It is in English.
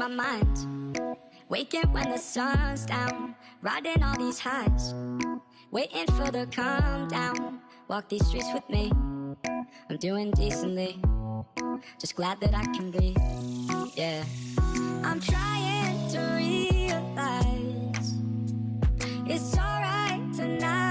my mind. Waking when the sun's down, riding all these highs, waiting for the calm down. Walk these streets with me, I'm doing decently, just glad that I can breathe. Yeah, I'm trying to realize it's alright to not